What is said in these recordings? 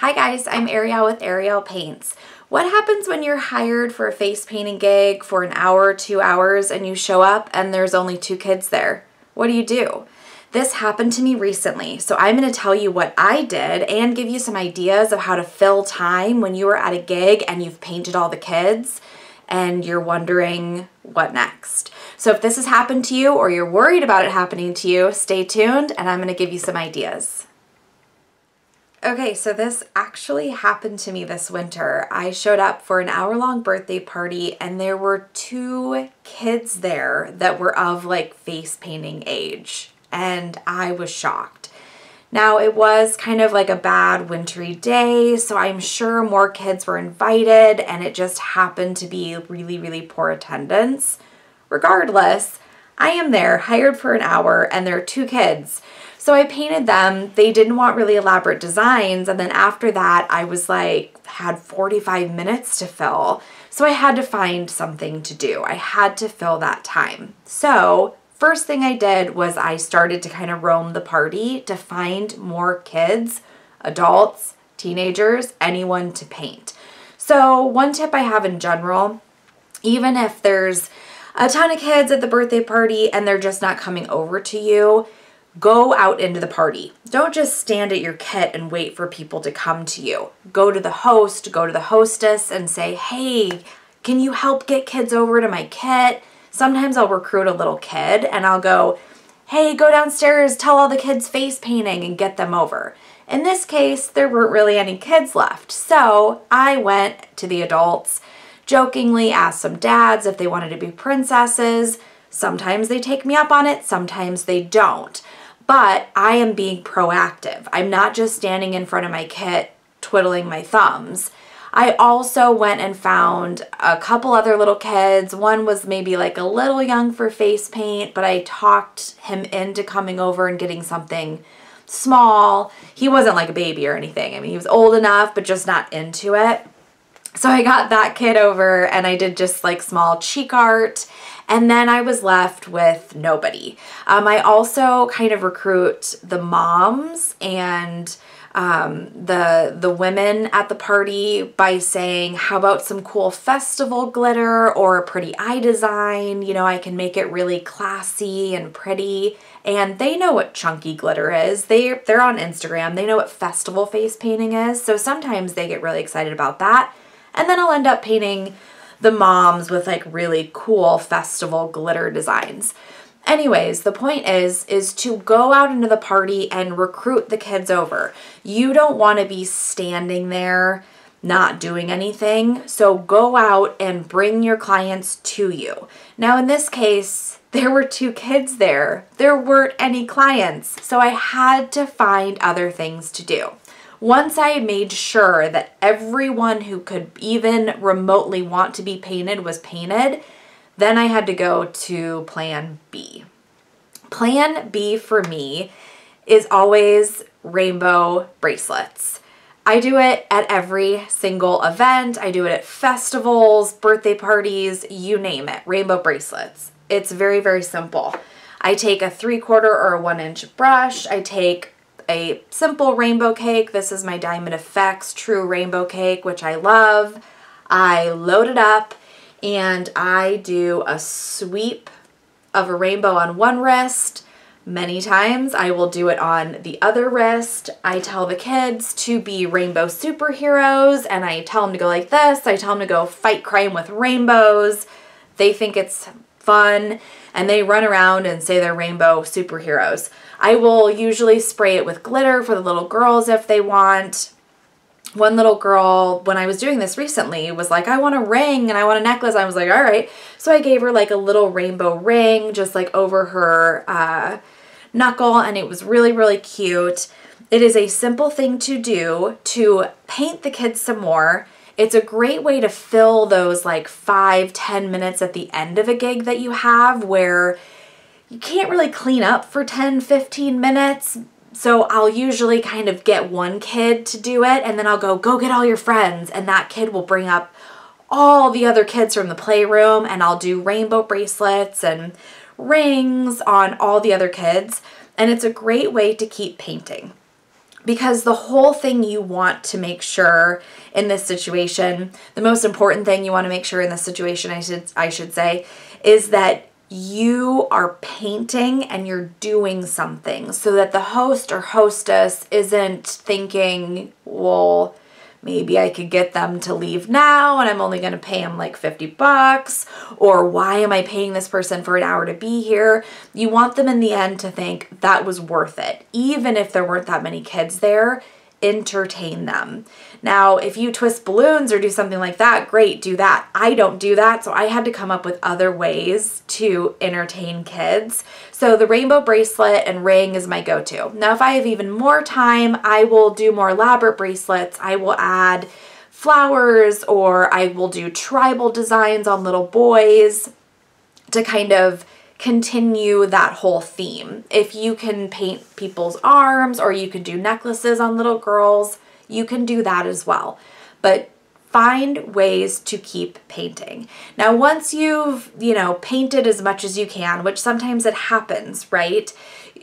Hi guys, I'm Ariel with Arielpaints. What happens when you're hired for a face painting gig for an hour, 2 hours, and you show up and there's only 2 kids there? What do? This happened to me recently, so I'm going to tell you what I did and give you some ideas of how to fill time when you are at a gig and you've painted all the kids and you're wondering what next. So if this has happened to you or you're worried about it happening to you, stay tuned and I'm going to give you some ideas. Okay, so this actually happened to me this winter. I showed up for an hour-long birthday party and there were 2 kids there that were of like face painting age, and I was shocked. Now it was kind of like a bad wintry day, so I'm sure more kids were invited and it just happened to be really poor attendance. Regardless, I am there hired for an hour and there are 2 kids. So I painted them. They didn't want really elaborate designs. And then after that, I was like, had 45 minutes to fill. So I had to find something to do. I had to fill that time. So first thing I did was I started to kind of roam the party to find more kids, adults, teenagers, anyone to paint. So one tip I have in general, even if there's a ton of kids at the birthday party and they're just not coming over to you, go out into the party. Don't just stand at your kit and wait for people to come to you. Go to the host, go to the hostess and say, hey, can you help get kids over to my kit? Sometimes I'll recruit a little kid and I'll go, hey, go downstairs, tell all the kids face painting and get them over. In this case, there weren't really any kids left. So I went to the adults, jokingly asked some dads if they wanted to be princesses. Sometimes they take me up on it, sometimes they don't. But I am being proactive. I'm not just standing in front of my kit twiddling my thumbs. I also went and found a couple other little kids. One was maybe like a little young for face paint, but I talked him into coming over and getting something small. He wasn't like a baby or anything. I mean, he was old enough, but just not into it. So I got that kid over and I did just like small cheek art. And then I was left with nobody. I also kind of recruit the moms and the women at the party by saying, how about some cool festival glitter or a pretty eye design? You know, I can make it really classy and pretty. And they know what chunky glitter is. They're on Instagram. They know what festival face painting is. So sometimes they get really excited about that. And then I'll end up painting the moms with like really cool festival glitter designs. Anyways, the point is to go out into the party and recruit the kids over. You don't want to be standing there not doing anything. So go out and bring your clients to you. Now in this case, there were 2 kids there. There weren't any clients. So I had to find other things to do. Once I made sure that everyone who could even remotely want to be painted was painted, then I had to go to plan B. Plan B for me is always rainbow bracelets. I do it at every single event. I do it at festivals, birthday parties, you name it, rainbow bracelets. It's very simple. I take a 3/4 or a 1-inch brush. I take a simple rainbow cake. This is my Diamond Effects True Rainbow Cake, which I love. I load it up and I do a sweep of a rainbow on one wrist. Many times I will do it on the other wrist. I tell the kids to be rainbow superheroes and I tell them to go like this. I tell them to go fight crime with rainbows. They think it's fun and they run around and say they're rainbow superheroes. I will usually spray it with glitter for the little girls if they want. One little girl, when I was doing this recently, was like, I want a ring and I want a necklace. I was like, all right. So I gave her like a little rainbow ring just like over her knuckle, and it was really cute. It is a simple thing to do to paint the kids some more. It's a great way to fill those like 5-10 minutes at the end of a gig that you have where you can't really clean up for 10-15 minutes. So I'll usually kind of get one kid to do it and then I'll go get all your friends, and that kid will bring up all the other kids from the playroom and I'll do rainbow bracelets and rings on all the other kids, and it's a great way to keep painting. Because the whole thing you want to make sure in this situation, the most important thing you want to make sure in this situation, I should say, is that you are painting and you're doing something so that the host or hostess isn't thinking, well, maybe I could get them to leave now and I'm only going to pay them like $50, or why am I paying this person for an hour to be here? You want them in the end to think that was worth it. Even if there weren't that many kids there, entertain them. Now, if you twist balloons or do something like that, great, do that. I don't do that, so I had to come up with other ways to entertain kids. So the rainbow bracelet and ring is my go-to. Now, if I have even more time, I will do more elaborate bracelets. I will add flowers, or I will do tribal designs on little boys to kind of continue that whole theme. If you can paint people's arms, or you can do necklaces on little girls, you can do that as well. But find ways to keep painting. Now, once you've, painted as much as you can, which sometimes it happens, right?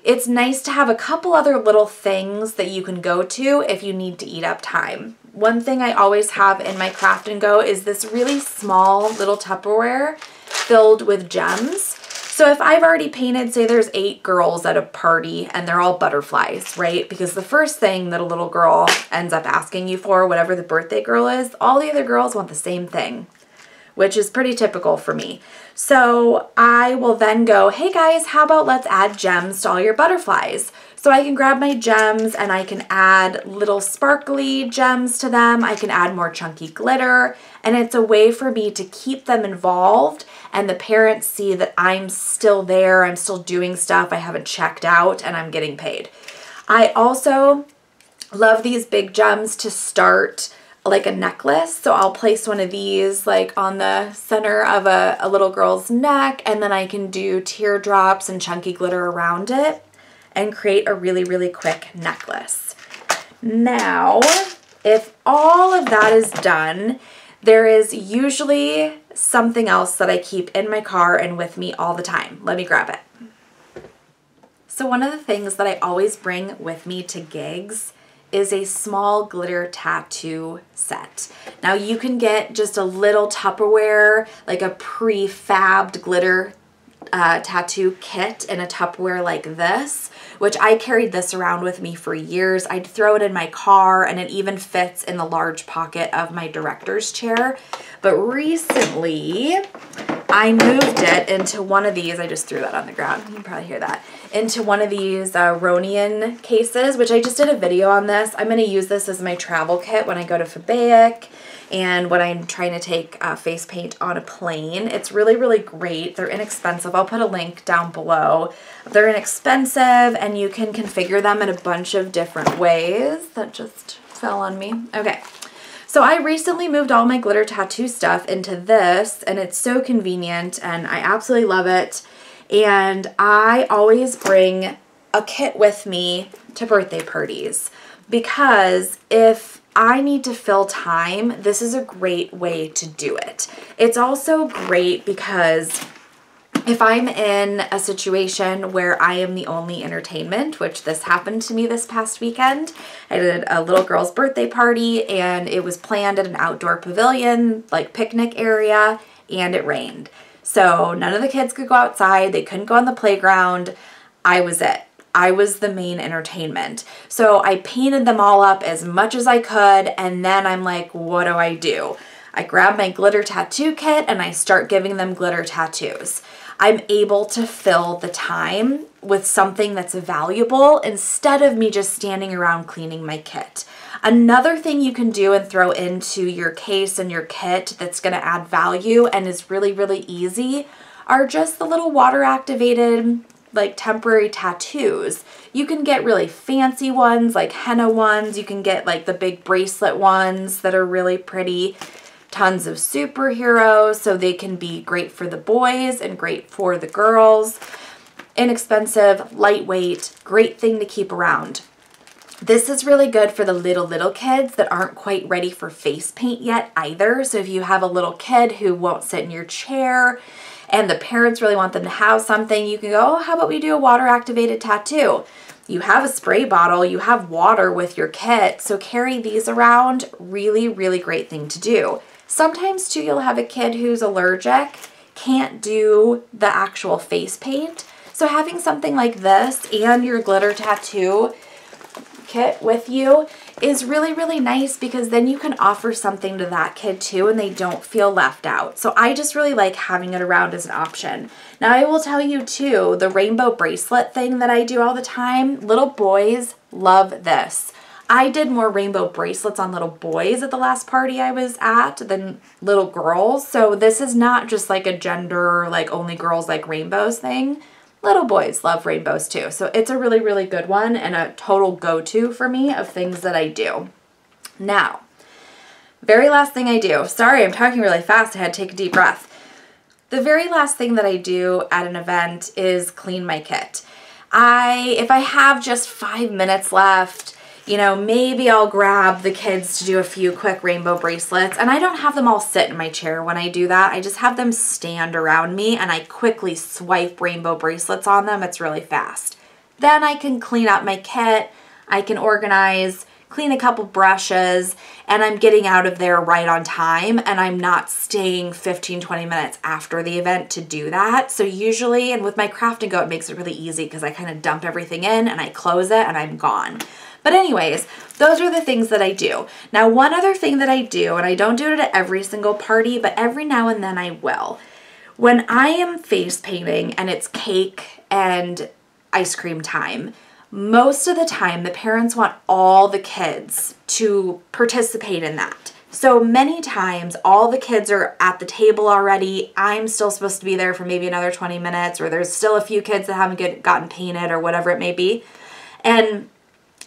It's nice to have a couple other little things that you can go to if you need to eat up time. One thing I always have in my craft and go is this really small little Tupperware filled with gems. So if I've already painted, say there's 8 girls at a party and they're all butterflies, right? Because the first thing that a little girl ends up asking you for, whatever the birthday girl is, all the other girls want the same thing, which is pretty typical for me. So I will then go, hey guys, how about let's add gems to all your butterflies? So I can grab my gems and I can add little sparkly gems to them. I can add more chunky glitter, and it's a way for me to keep them involved and the parents see that I'm still there, I'm still doing stuff, I haven't checked out, and I'm getting paid. I also love these big gems to start like a necklace. So I'll place one of these like on the center of a little girl's neck, and then I can do teardrops and chunky glitter around it and create a really, really quick necklace. Now, if all of that is done, there is usually something else that I keep in my car and with me all the time. Let me grab it. So one of the things that I always bring with me to gigs is a small glitter tattoo set. Now you can get just a little Tupperware, like a prefabbed glitter tattoo kit in a Tupperware like this, which I carried this around with me for years. I'd throw it in my car, and it even fits in the large pocket of my director's chair. But recently I moved it into one of these. I just threw that on the ground. You can probably hear that. Into one of these Ronian cases, which I just did a video on this. I'm going to use this as my travel kit when I go to Fabaic and when I'm trying to take face paint on a plane. It's really, really great. They're inexpensive. I'll put a link down below. They're inexpensive, and you can configure them in a bunch of different ways. That just fell on me. Okay. So I recently moved all my glitter tattoo stuff into this, and it's so convenient, and I absolutely love it. And I always bring a kit with me to birthday parties, because if I need to fill time, this is a great way to do it. It's also great because if I'm in a situation where I am the only entertainment, which this happened to me this past weekend, I did a little girl's birthday party, and it was planned at an outdoor pavilion, like picnic area, and it rained. So none of the kids could go outside. They couldn't go on the playground. I was it. I was the main entertainment. So I painted them all up as much as I could, and then I'm like, what do? I grab my glitter tattoo kit and I start giving them glitter tattoos. I'm able to fill the time with something that's valuable instead of me just standing around cleaning my kit. Another thing you can do and throw into your case and your kit that's going to add value and is really, really easy are just the little water activated like temporary tattoos. You can get really fancy ones like henna ones. You can get like the big bracelet ones that are really pretty. Tons of superheroes, so they can be great for the boys and great for the girls. Inexpensive, lightweight, great thing to keep around. This is really good for the little kids that aren't quite ready for face paint yet either. So if you have a little kid who won't sit in your chair and the parents really want them to have something, you can go, oh, how about we do a water activated tattoo? You have a spray bottle, you have water with your kit, so carry these around. Really, really great thing to do. Sometimes too, you'll have a kid who's allergic, can't do the actual face paint. So having something like this and your glitter tattoo kit with you is really, really nice, because then you can offer something to that kid too and they don't feel left out. So I just really like having it around as an option. Now I will tell you too, the rainbow bracelet thing that I do all the time, little boys love this. I did more rainbow bracelets on little boys at the last party I was at than little girls. So this is not just like a gender, like only girls like rainbows thing. Little boys love rainbows too. So it's a really, really good one and a total go-to for me of things that I do. Now, very last thing I do. Sorry, I'm talking really fast. I had to take a deep breath. The very last thing that I do at an event is clean my kit. If I have just 5 minutes left, you know, maybe I'll grab the kids to do a few quick rainbow bracelets, and I don't have them all sit in my chair when I do that. I just have them stand around me and I quickly swipe rainbow bracelets on them. It's really fast. Then I can clean up my kit, I can organize, clean a couple brushes, and I'm getting out of there right on time, and I'm not staying 15-20 minutes after the event to do that. So usually, and with my Craft and Go, it makes it really easy because I kind of dump everything in and I close it and I'm gone. But anyways, those are the things that I do. Now, one other thing that I do, and I don't do it at every single party, but every now and then I will. When I am face painting and it's cake and ice cream time, most of the time the parents want all the kids to participate in that. So many times all the kids are at the table already. I'm still supposed to be there for maybe another 20 minutes, or there's still a few kids that haven't gotten painted or whatever it may be. And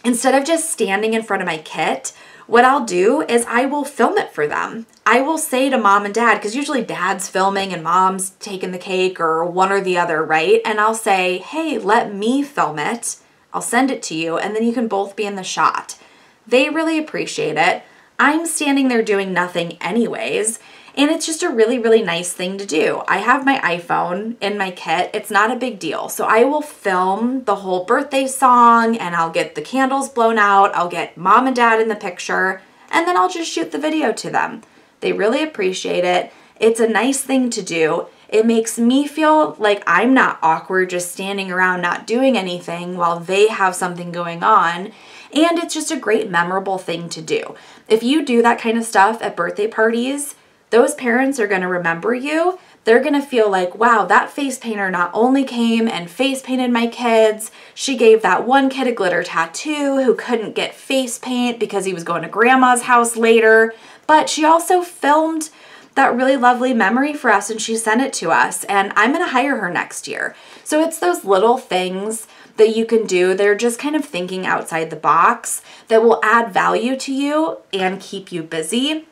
instead of just standing in front of my kit, what I'll do is I will film it for them. I will say to mom and dad, because usually dad's filming and mom's taking the cake or one or the other, right? And I'll say, hey, let me film it. I'll send it to you, and then you can both be in the shot. They really appreciate it. I'm standing there doing nothing anyways, and it's just a really, really nice thing to do. I have my iPhone in my kit. It's not a big deal. So I will film the whole birthday song, and I'll get the candles blown out. I'll get mom and dad in the picture, and then I'll just shoot the video to them. They really appreciate it. It's a nice thing to do. It makes me feel like I'm not awkward just standing around not doing anything while they have something going on. And it's just a great memorable thing to do. If you do that kind of stuff at birthday parties, those parents are going to remember you. They're going to feel like, wow, that face painter not only came and face painted my kids, she gave that one kid a glitter tattoo who couldn't get face paint because he was going to grandma's house later, but she also filmed that really lovely memory for us and she sent it to us, and I'm going to hire her next year. So it's those little things that you can do. They're just kind of thinking outside the box that will add value to you and keep you busy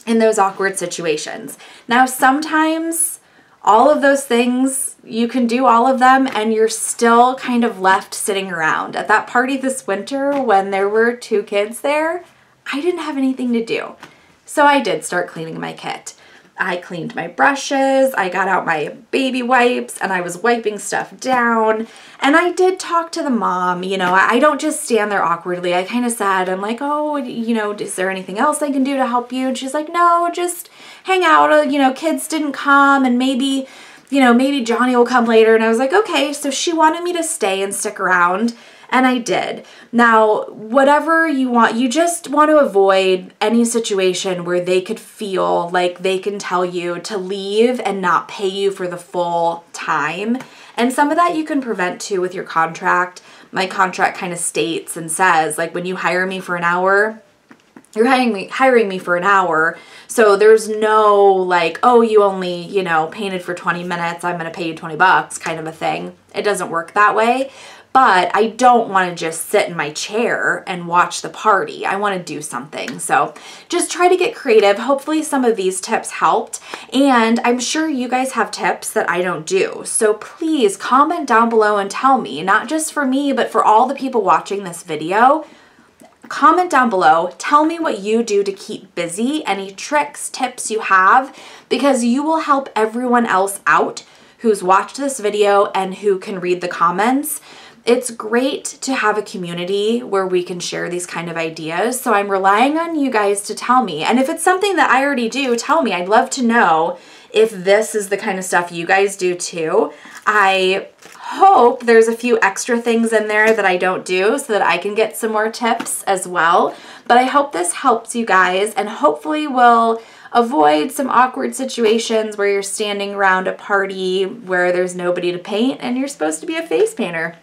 in those awkward situations. Now, sometimes all of those things, you can do all of them and you're still kind of left sitting around. At that party this winter when there were 2 kids there, I didn't have anything to do. So I did start cleaning my kit. I cleaned my brushes, I got out my baby wipes, and I was wiping stuff down. And I did talk to the mom, you know, I don't just stand there awkwardly. I kind of said, I'm like, oh, you know, is there anything else I can do to help you? And she's like, no, just hang out. You know, kids didn't come, and maybe, you know, maybe Johnny will come later. And I was like, okay. So she wanted me to stay and stick around. And I did. Now, whatever you want, you just want to avoid any situation where they could feel like they can tell you to leave and not pay you for the full time. And some of that you can prevent too with your contract. My contract kind of states and says, like, when you hire me for an hour, you're hiring me for an hour. So there's no like, oh, you only, you know, painted for 20 minutes, I'm going to pay you $20 kind of a thing. It doesn't work that way. But I don't want to just sit in my chair and watch the party. I want to do something. So just try to get creative. Hopefully some of these tips helped. And I'm sure you guys have tips that I don't do. So please comment down below and tell me, not just for me, but for all the people watching this video. Comment down below. Tell me what you do to keep busy, any tricks, tips you have, because you will help everyone else out who's watched this video and who can read the comments. It's great to have a community where we can share these kind of ideas. So I'm relying on you guys to tell me. And if it's something that I already do, tell me. I'd love to know if this is the kind of stuff you guys do too. I hope there's a few extra things in there that I don't do so that I can get some more tips as well. But I hope this helps you guys, and hopefully will avoid some awkward situations where you're standing around a party where there's nobody to paint and you're supposed to be a face painter.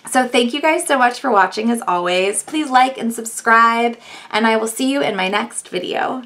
So thank you guys so much for watching as always. Please like and subscribe, and I will see you in my next video.